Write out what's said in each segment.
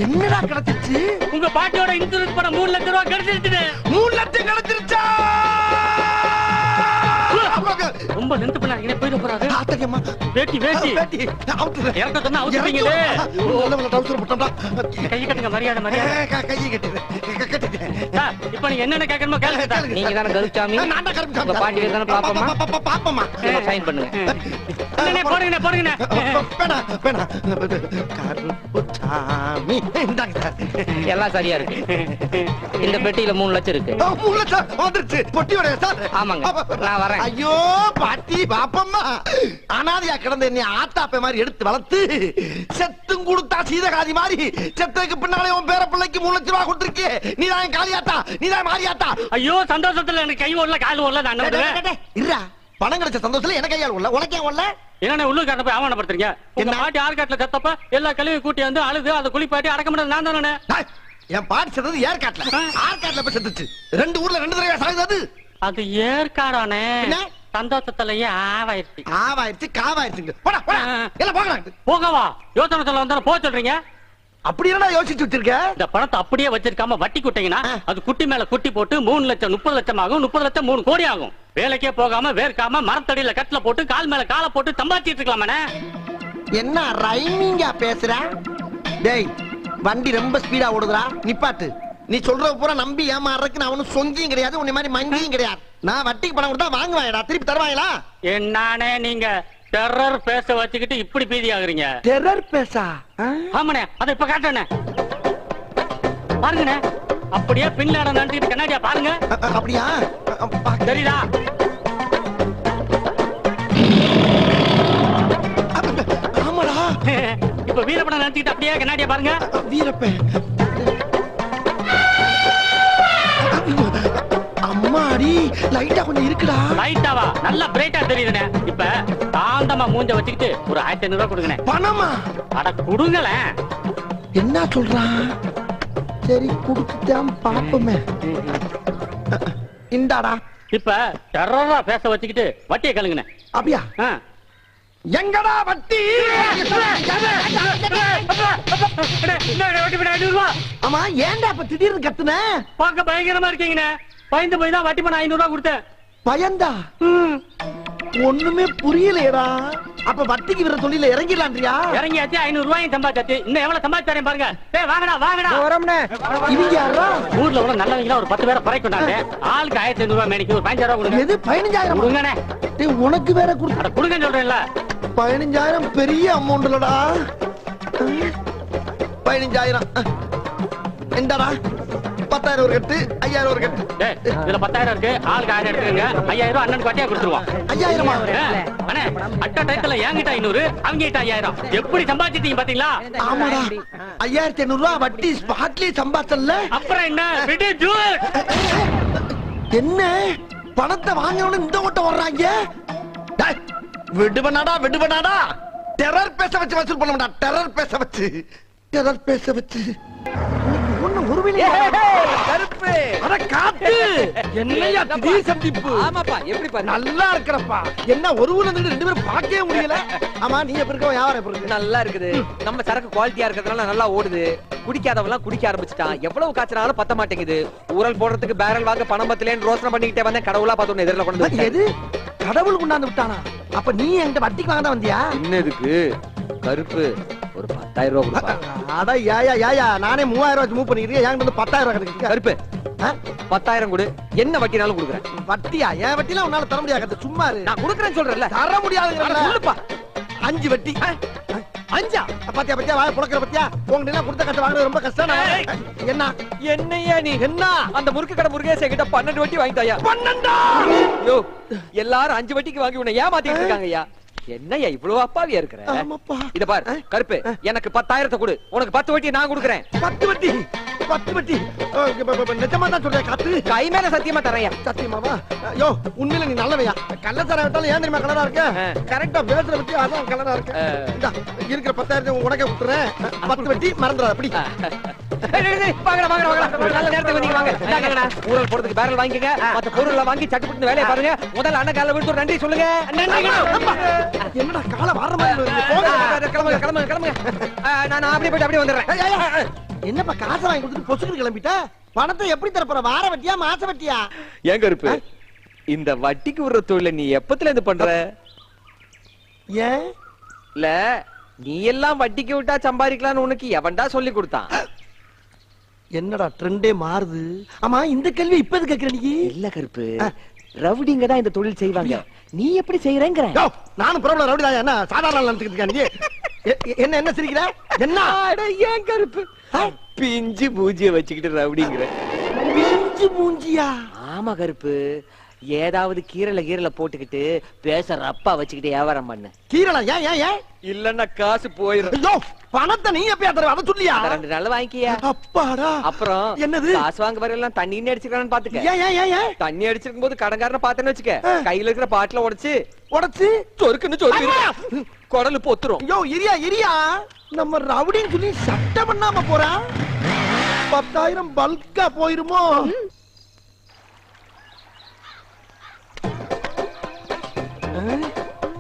என்னடா கிடைச்சிருச்சு? உங்க பாட்டியோட இன்சூரன்ஸ் பணம் 3 லட்சம் ரூபாய் கிடைச்சிருச்சு. 3 லட்சம் கிடைச்சிருச்சா? ரொம்ப லென்த் பண்ணாதீங்க, போயிட போறாரு. ஆத்தரியம்மா. வேட்டி வேட்டி வேட்டி அவுத்துற. இறக்க சொன்னா அவுத்துறீங்களே. நல்ல டவுசர் போட்டா. கை கட்டுங்க, மரியாதை மரியாதை. கை கட்டுங்க. இப்போ நீங்க என்னென்ன கேட்கணுமோ கேளுங்க. நீங்க தான கருப்சாமி? நான் தான் கருப்சாமி. உங்க பாட்டியை தான பாப்போமா? பாப்போமா. சைன் பண்ணுங்க. போடுங்க போடுங்க. பேனா பேனா கருப்சாமி. இந்தாங்க சார். எல்லாம் சரியா இருக்கு. இந்த பெட்டியில 3 லட்சம் இருக்கு. 3 லட்சம் வந்துருச்சு. பொட்டியோட சார். ஆமாங்க, நான் வரேன். ஐயோ பாட்டி பாப்பம்மா, அனாதையா கிடந்த என்னை ஆத்தாப்ப மாதிரி எடுத்து வளர்த்து செத்தும் கொடுத்தா சீதகாதி மாதிரி செத்துக்கு பின்னாலே உன் பேர பிள்ளைக்கு 3 லட்சம் ரூபாய் கொடுத்துருக்கே. நீதான் காளியாத்தா, நீதான் மாரியாத்தா. ஐயோ சந்தோஷத்துல எனக்கு கை ஓடல கால் ஓடல. நான் நம்புறேன். இருடா, பணம் கிடைச்ச சந்தோஷத்துல எனக்கு கையால் ஓடல, உனக்கே ஓடல. என்ன உள்ளூர்காரனை போய் அவமானப்படுத்துறீங்க? உங்க பாட்டி ஆற்காட்டுல செத்தப்ப எல்லா கழுவி கூட்டி வந்து அழுது அதை குளிப்பாட்டி அடக்க முடியாது. நான் தானே என் பாட்டி செத்தது ஏற்காட்டுல. ஆற்காட்டுல போய் செத்துச்சு. 2 ஊர்ல 2 தடவை சாகுது. அது ஏற்காடானே. சந்தோஷத்துலயே ஆவாயிருச்சு. ஆவாயிருச்சு காவாயிருச்சு. போடா போடா எல்லாம் போகலாம். போகவா? யோசனை சொல்ல வந்தா போக சொல்றீங்க? அப்படி என்ன யோசிச்சு வச்சிருக்க? இந்த பணத்தை அப்படியே வச்சிருக்காம வட்டி குட்டிங்கன்னா அது குட்டி மேல குட்டி போட்டு 3 லட்சம் 30 லட்சம் ஆகும். 30 லட்சம் 3 கோடி ஆகும். வேலைக்கே போகாம வேர்க்காம மரத்தடியில கட்டில போட்டு கால் மேல காலை போட்டு சம்பாதிச்சிட்டு இருக்கலாமே. என்ன ரைமிங்கா பேசுற? டேய், வண்டி ரொம்ப ஸ்பீடா ஓடுதுடா, நிப்பாட்டு. நீ சொல்ற பூரா நம்பி ஏமாறதுக்கு நான் ஒன்னும் சொங்கியும் கிடையாது, உன்னை மாதிரி மங்கியும் கிடையாது. நான் வட்டிக்கு பணம் கொடுத்தா வாங்குவாயடா, திருப்பி தருவாங்களா? என்னானே நீங்க டெரர் பேச வச்சுக்கிட்டு இப்படி பீதி ஆகுறீங்க? டெரர் பேசா? ஆமாண்ணே, அதை இப்ப காட்டுறேனே. பாருங்கண்ணே, அப்படியே பின்லாட நன்றிட்டு கண்ணாடியா பாருங்க. அப்படியா? சரிடா. ஆமாடா. இப்ப வீரப்பனை நினைச்சுக்கிட்டு அப்படியே கண்ணாடியா பாருங்க. வீரப்பன். அம்மாடி, லைட்டா கொஞ்சம் இருக்குடா. லைட்டாவா? நல்ல பிரைட்டா தெரியுதுண்ணே. இப்ப தாந்தமா மூஞ்ச வச்சுக்கிட்டு ஒரு 1500 ரூபாய் கொடுங்கண்ணே. பணமா? அட கொடுங்களேன். என்ன சொல்றான்? சரி கொடுத்துட்டான் பாப்போமே. இந்தாடா. இப்ப டெரரா பேச வச்சுக்கிட்டு வட்டியை கழுங்குண்ணே. அப்படியா? எங்கடா வட்டி? ஆமா, ஏன்டா இப்ப திடீர்னு கத்துன? பார்க்க பயங்கரமா இருக்கீங்கண்ணே. பயந்து போய் தான் வட்டி பண்ண 500 ரூபாய் கொடுத்தேன். பயந்தா? ஒண்ணுமே புரியலையடா. அப்ப வட்டிக்கு வர தொழில இறங்கிடலான்றியா? இறங்கியாச்சு, 500 ரூபாயும் சம்பாதிச்சாச்சு. இன்னும் எவ்வளவு சம்பாதிச்சாரேன் பாருங்க. டேய் வாங்கடா வாங்கடா. இவங்க யாரா? ஊர்ல உள்ள நல்லவங்களா ஒரு 10 பேரை பறை கொண்டாங்க. ஆளுக்கு 1500 ரூபாய் மேனிக்கு ஒரு 15,000 ரூபாய் கொடுங்க. எது 15,000? கொடுங்கண்ணே. டேய் உனக்கு வேற கொடுத்து. அட கொடுங்கன்னு சொல்றேன்ல. 15,000 பெரிய அமௌண்ட் இல்லடா. 15,000 என்னடா? 10,000 ஒரு கட்டு, 5,000 ஒரு கட்டு. டேய் இதுல 10,000 இருக்கு. ஆளுக்கு 1000 எடுத்துங்க. 5,000 அண்ணனுக்கு வட்டியா கொடுத்துருவோம். 5,000மா? அண்ணே அட்ட டைத்துல என்கிட்ட 500, அவங்க கிட்ட 5,000. எப்படி சம்பாதிச்சிட்டீங்க பாத்தீங்களா? ஆமாடா. 5,500 ரூபாய் வட்டி ஸ்பாட்லயே சம்பாதிச்சல்ல. அப்புறம் என்ன? விடு ஜூஸ். என்ன பணத்தை வாங்கணும்னு இந்த ஓட்டம் வர்றாங்க? டேய் விடுவனாடா விடுவனாடா. டெரர் பேச வச்சு வசூல் பண்ண மாட்டா. டெரர் பேச வச்சு, டெரர் பேச வச்சு. ஒண்ணு ஒருவேளை கருப்பு. அட காத்து. என்னையா திடீர் சந்திப்பு? ஆமாப்பா, எப்படி பாரு. நல்லா இருக்கறப்பா. என்ன ஒரு ஊர்ல இருந்து 2 பேரும் பார்க்கவே முடியல. ஆமா, நீ எப்படி இருக்க? வியாபாரம் எப்படி இருக்கு? நல்லா இருக்குது. நம்ம சரக்கு குவாலிட்டியா இருக்கிறதுனால நல்லா ஓடுது. குடிக்காதவெல்லாம் குடிக்க ஆரம்பிச்சுட்டான். எவ்வளவு காய்ச்சனாலும் பத்த மாட்டேங்குது. ஊரல் போடுறதுக்கு பேரல் வாங்க பணம் பத்தலேன்னு ரோசனை பண்ணிக்கிட்டே வந்தேன். கடவுளா பார்த்து ஒன்னு எதிரில கொண்டு வந்து. எது கடவுள் கொண்டாந்து விட்டானா? அப்ப நீ என்கிட்ட வட்டிக்கு வாங்க தான் வந்தியா? என்னதுக்கு கருப்பு? ஒரு 10,000 ரூபாய் கொடுப்பா. அட யாயா யாயா, நானே 3,000 ரூபாய் மூவ் பண்ணிக்கிறேன். என்கிட்ட வந்து 10,000 ரூபாய் கிடைக்கு. கருப்பு 10,000 கொடு. என்ன வட்டினாலும் கொடுக்குறேன். வட்டியா? என் வட்டிலாம் உன்னால தர முடியாது. சும்மா இரு. நான் கொடுக்குறேன்னு சொல்றேன்ல. தர முடியாதுங்கறல. சொல்லுப்பா. 5 வட்டி. 5 பாத்தியா பாத்தியா வாய் புளக்கற பாத்தியா? உங்க எல்லாம் கொடுத்த கட்ட வாங்குறது ரொம்ப கஷ்டம். என்ன என்னையா நீ? என்ன அந்த முறுக்கு கடை முருகேச கிட்ட 12 வட்டி வாங்கிட்டாயா? 12? யோ எல்லாரும் 5 வட்டிக்கு வாங்கி உன்னை ஏமாத்திட்டு இருக்காங்கய்யா. என்னய்யா இவ்வளவு அப்பாவியா இருக்கிற? ஆமாப்பா. இத பாரு கருப்பு, எனக்கு 10,000 கொடு. உனக்கு 10 வட்டி நான் கொடுக்குறேன். 10 வட்டி? 10 வட்டி நிஜமா தான் சொல்றேன் காத்து. கை மேல சத்தியமா தரையா? சத்தியமாவா? யோ உண்மையில நீ நல்லவையா. கள்ளச்சாரம் விட்டாலும் ஏன் தெரியுமா கலரா இருக்க? கரெக்டா பேசுற வச்சு அதான் கலரா இருக்க. இந்தா இருக்கிற 10,000 உனக்கே கொடுத்துறேன். 10 வட்டி மறந்துடாத. அப்படி வாங்கடா வாங்கடா வாங்கடா. நல்ல நேரத்துக்கு வந்தீங்க. வாங்க இந்தாங்கடா. ஊரல் போறதுக்கு பேரல் வாங்கிக்கங்க. மத்த பொருளை வாங்கி சட்டுப்புட்டு வேலையை பாருங்க. முதல்ல அண்ணன் கால விட்டு நன்றி சொல்லுங்க. என்னடா கால வார மாதிரி போங்க. கிளம்புங்க கிளம்புங்க கிளம்புங்க நான் அப்படியே போயிட்டு அப்படியே வந்துடுறேன். ஏய், ஏய், ஏய், என்னப்பா காசை வாங்கி கொடுத்துட்டு பொசுக்கு கிளம்பிட்ட? பணத்தை எப்படி தரப்போற? வார வட்டியா மாச வட்டியா? ஏன் கருப்பு இந்த வட்டிக்கு விடுற தொழில நீ எப்பத்துல இருந்து பண்ற? ஏன் இல்ல நீ எல்லாம் வட்டிக்கு விட்டா சம்பாதிக்கலாம்னு உனக்கு எவன்டா சொல்லி கொடுத்தான்? என்னடா ட்ரெண்டே மாறுது. ஆமா இந்த கேள்வி இப்ப எது கேக்குற நீ? இல்ல கருப்பு, ரவுடிங்க தான் இந்த தொழில் செய்வாங்க, நீ எப்படி செய்யறேங்கிற? யோ, நானும் ப்ராப்ளம் ரவுடி தான். என்ன சாதாரண நினைச்சுக்கிட்டு இருக்க நீ? என்ன என்ன சிரிக்கிற? என்ன அட ஏன் கருப்பு பிஞ்சு பூஜ்ஜிய வச்சுக்கிட்டு ரவுடிங்கிற? பிஞ்சு மூஞ்சியா? ஆமா கருப்பு, ஏதாவது கீரல போட்டுக்கிட்டு பேச ரப்பா வச்சுக்கிட்டு வியாபாரம் பண்ணு. கீரலா? ஏன் ஏன் ஏன்? இல்லன்னா காசு போயிரும். ஐயோ, பணத்தை நீ எப்பயா தருவ? அத சொல்லியா? 2 நாள் வாங்கிக்கியா. அப்பாடா. அப்புறம் என்னது? காசு வாங்க வர எல்லாம் தண்ணி அடிச்சிருக்கான்னு பாத்துக்க. ஏன் ஏன் ஏன் ஏன்? தண்ணி அடிச்சிருக்கும் போது கடன்காரனை பாத்தேன்னு வச்சுக்க, கையில இருக்கிற பாட்டில உடைச்சு உடைச்சு சொருக்குன்னு சொருக்கு குடலு பொத்துரும். யோ இரியா இரியா, நம்ம ரவுடின்னு சொல்லி சட்டை பண்ணாம போறா. 10,000 பல்கா போயிருமோ?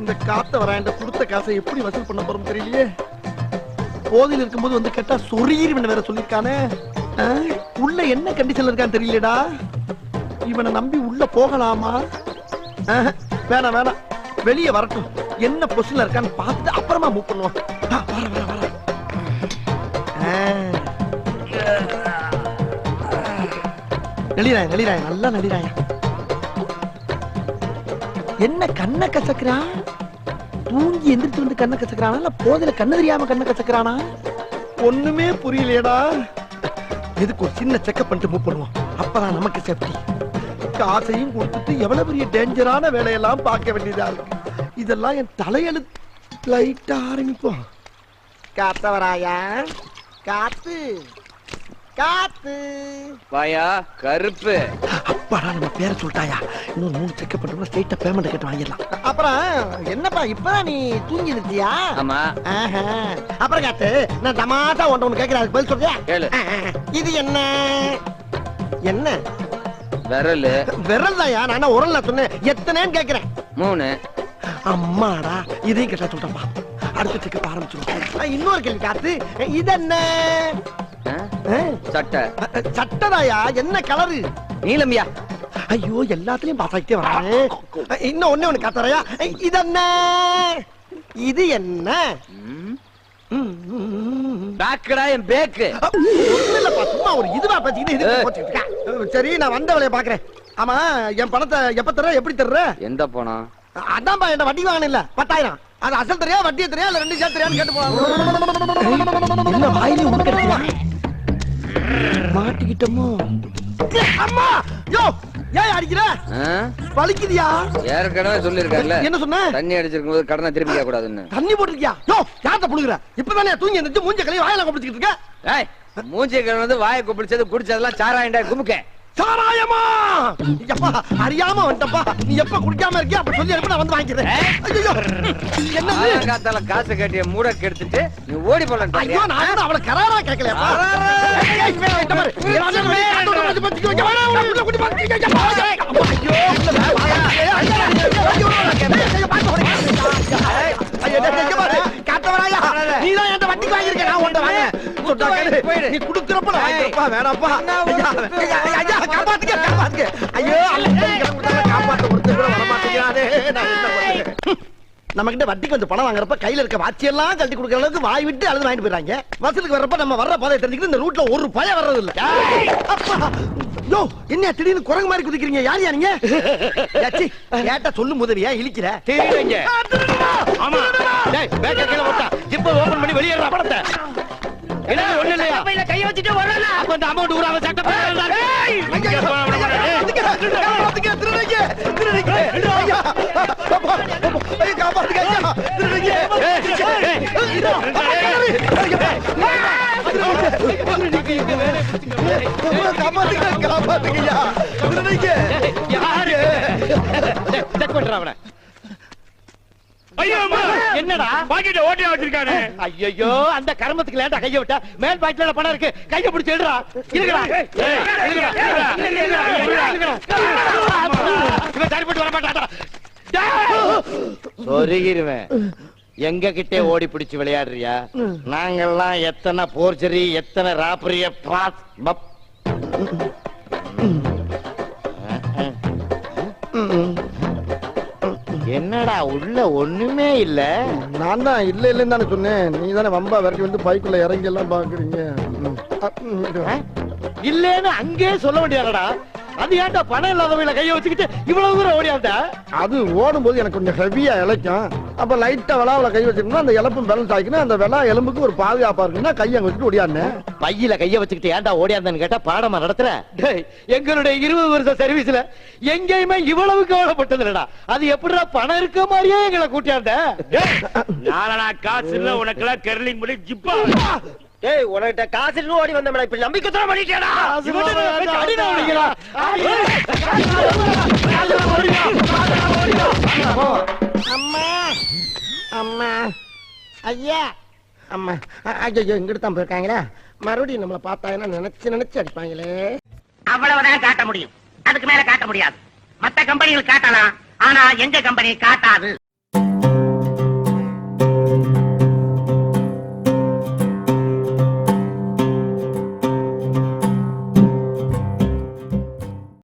இந்த காத்த வர இந்த கொடுத்த காசை எப்படி வசூல் பண்ண போறோம் தெரியலையே. போதையில் இருக்கும்போது வந்து கேட்டா சொரீர் வேற சொல்லிருக்கானே. உள்ள என்ன கண்டிஷன்ல இருக்கான்னு தெரியலடா. இவனை நம்பி உள்ள போகலாமா? வேணாம் வேணாம், வெளியே வரட்டும். என்ன பொசிஷன்ல இருக்கான்னு பார்த்துட்டு அப்புறமா மூவ் பண்ணுவோம். வர வர வர. நெளிராய நெளிராய, நல்லா நெளிராய. என்ன கண்ண கசக்குறா? தூங்கி எந்திரிச்சு வந்து கண்ண கசக்குறானா, இல்ல போதையில கண்ணு தெரியாம கண்ண கசக்குறானா? ஒண்ணுமே புரியலையடா. எதுக்கு ஒரு சின்ன செக்அப் பண்ணிட்டு மூவ் பண்ணுவோம், அப்பதான் நமக்கு சேஃப்டி. காசையும் கொடுத்துட்டு எவ்வளவு பெரிய டேஞ்சரான வேலையெல்லாம் பார்க்க வேண்டியதா இருக்கு. இதெல்லாம் என் தலையெழுத்து. லைட்டா ஆரம்பிப்போம். காத்தவராயா, காத்து காத்து வாயா கருப்பு. அப்பாடா, நம்ம பேரை சொல்லிட்டாயா? இன்னும் 3 செக்அப் பண்ணோம்னா ஸ்ட்ரைட்டா பேமெண்ட் கேட்டு வாங்கிடலாம். அப்புறம் என்னப்பா இப்பதான் நீ தூங்கி இருந்தியா? ஆமா. அப்புறம் காத்து, நான் தமாஷா ஒன்று கேட்கிறேன், அதுக்கு பதில் சொல்றியா? கேளு. இது என்ன என்ன? விரல். விரல் தாயா? நான் உரல் சொன்னேன். எத்தனைன்னு கேட்கிறேன். 3. அம்மாடா, இதையும் கேட்டா சொல்றப்பா. அடுத்த செக்அப் ஆரம்பிச்சிடும். இன்னொரு கேள்வி காத்து, இது என்ன? சட்டை. சட்டதாயா? என்ன கலரு? நீலமியா. ஐயோ, எல்லாத்துலயும் பாஸ் ஆகிட்டே வரானே. இன்னும் ஒண்ணு காத்தறையா, இது என்ன? இது என்ன? பேக்கடா என் பேக்கு. இல்லப்பா, சும்மா ஒரு இதுவா பேசிக்கிட்டு இது போச்சுட்டு இருக்க. சரி, நான் வந்த வேலையை பாக்குறேன். ஆமா, என் பணத்தை எப்ப தர்ற, எப்படி தர்ற? எந்த பணம்? அதான்பா, என்ன வட்டி வாங்கணும் இல்ல 10,000. அது அசல் தெரியா, வட்டியை தெரியா, இல்ல 2 சேர்த்து தெரியான்னு கேட்டு போவாங்க. என்ன வாயிலே உட்கடிக்கிறா? மாட்டிக்கிட்டோமோ? அம்மா, யோ ஏன் அடிக்கிற? வலிக்குதியா? ஏற்கனவே சொல்லிருக்கல. என்ன சொன்ன? தண்ணி அடிச்சிருக்கும் போது கடனை திருப்பி கேட்க கூடாதுன்னு. தண்ணி போட்டுருக்கியா? யோ, யார்ட்ட புடுங்குற? இப்பதானே தூங்கி எந்திரிச்சு மூஞ்ச கழுவி வாயில கொப்பிச்சிட்டு இருக்க. ஏய், மூஞ்சி கழுவுனது வாயை கொப்பிடிச்சது குடிச்சதெல்லாம் சாராயண்டா குமுக்க. சாராயமா? எப்பா, அறியாம வந்துட்டப்பா. நீ எப்ப குடிக்காம இருக்கியா அப்ப சொல்லி எப்ப நான் வந்து வாங்கிக்கிறேன். ஐயோ, என்ன காத்தால காசு கட்டிய மூட கெடுத்துட்டு நீ ஓடி போலாம். ஐயோ, நான் அவளை கராரா கேட்கலையாப்பா. நீதான் என்கிட்ட வட்டிக்கு வாங்கியிருக்க, நான் உன்கிட்ட வாங்க. நீ குடுக்கிறப்ப நான் வாங்கிக்கிறப்பா. வேணாப்பா, காப்பாத்துக்க காப்பாத்துக்க. ஐயோ, காப்பாத்த ஒருத்தர் கூட வரமாட்டேங்கிறானே. நான் என்ன பண்ணுறேன்? நம்ம கிட்ட வட்டி கொஞ்சம் பணம் வாங்குறப்ப கையில இருக்க வாட்சியெல்லாம் கழட்டி கொடுக்குற அளவுக்கு வாய் விட்டு அழுது வாங்கிட்டு போயிறாங்க. வசூலுக்கு வர்றப்ப நம்ம வர்ற பாதையை தெரிஞ்சுக்கிட்டு இந்த ரூட்ல ஒரு பய வர்றது இல்ல. யோ, என்ன திடீர்னு குரங்கு மாதிரி குதிக்கிறீங்க? யார் நீங்க? கேட்டா சொல்லும் உதவியா இழிக்கிற? தெரியுங்க. ஆமா, டேய் பேக்க கீழ போட்டா ஜிப் ஓபன் பண்ணி வெளியேறா பணத்தை. என்ன ஒண்ணு இல்லையா? பையில கை வச்சிட்டு வரல. அப்ப அந்த அமௌண்ட் ஊராவ சட்ட போறா. ஏய், காப்பாத்துங்க திருடுங்க. திருடுங்க. ஐயா, ஐயா காப்பாத்துங்க ஐயா. திருடுங்க. காப்பாத்துங்க காப்பாத்துங்கய்யா. திருடுங்க. யாரு? செக் பண்றா அவனை. என்னடா பாக்கெட் ஓட்டியா வச்சிருக்கானே? ஐயோ, அந்த கர்மத்துக்கு லேட்டா கைய விட்டா மேல் பாக்கெட்ல பணம் இருக்கு. கைய பிடிச்சு எடுடா. இருக்குடா. இவன் சரிப்பட்டு வர மாட்டாடா. சொருகிருவேன். எங்க கிட்டே ஓடி பிடிச்சு விளையாடுறியா? நாங்கெல்லாம் எத்தனை போர்ஜரி எத்தனை ராப்பரிய என்னடா உள்ள ஒண்ணுமே இல்ல. நான் தான் இல்ல இல்லன்னு தானே சொன்னேன். நீ தானே வம்பா விரட்டி வந்து பைக்குள்ள இறங்கி எல்லாம் பாக்குறீங்க. இல்லன்னு அங்கே சொல்ல வேண்டியடா. அது ஏன்டா பணம் இல்லாதவங்கள கைய வச்சுக்கிட்டு இவ்வளவு தூரம் ஓடியாந்த? அது ஓடும்போது எனக்கு கொஞ்சம் ஹெவியா இழைக்கும். அப்ப லைட்டா விளாவில கை வச்சிருந்தா அந்த இழப்பும் பேலன்ஸ் ஆகிக்கணும். அந்த விளா எலும்புக்கு ஒரு பாதுகாப்பா இருக்குன்னா கையை அங்க வச்சுட்டு ஓடியாந்தேன். பையில கைய வச்சுக்கிட்டு ஏன்டா ஓடியாந்தன்னு கேட்டா பாடமா நடத்துற. எங்களுடைய 20 வருஷம் சர்வீஸ்ல எங்கேயுமே இவ்வளவு கவலைப்பட்டது இல்லடா. அது எப்படிடா பணம் இருக்க மாதிரியே எங்களை கூட்டியாந்த? நாளா காசு இல்ல உனக்கெல்லாம் கெர்லிங் பண்ணி ஜிப்பா. ஏய் உனக்கிட்ட காசு இல்ல ஓடி வந்தமடா. இப்ப நம்பிக்கை தர பண்ணிட்டேடா. அம்மா அம்மா ஐயா அம்மா ஐயோ இங்கிட்டு தான் போயிருக்காங்களா? மறுபடியும் நம்மள பார்த்தாங்கன்னா நினைச்சு அடிப்பாங்களே. அவ்வளவுதான் காட்ட முடியும். அதுக்கு மேல காட்ட முடியாது. மத்த கம்பெனிகள் காட்டலாம், ஆனா எங்க கம்பெனி காட்டாது.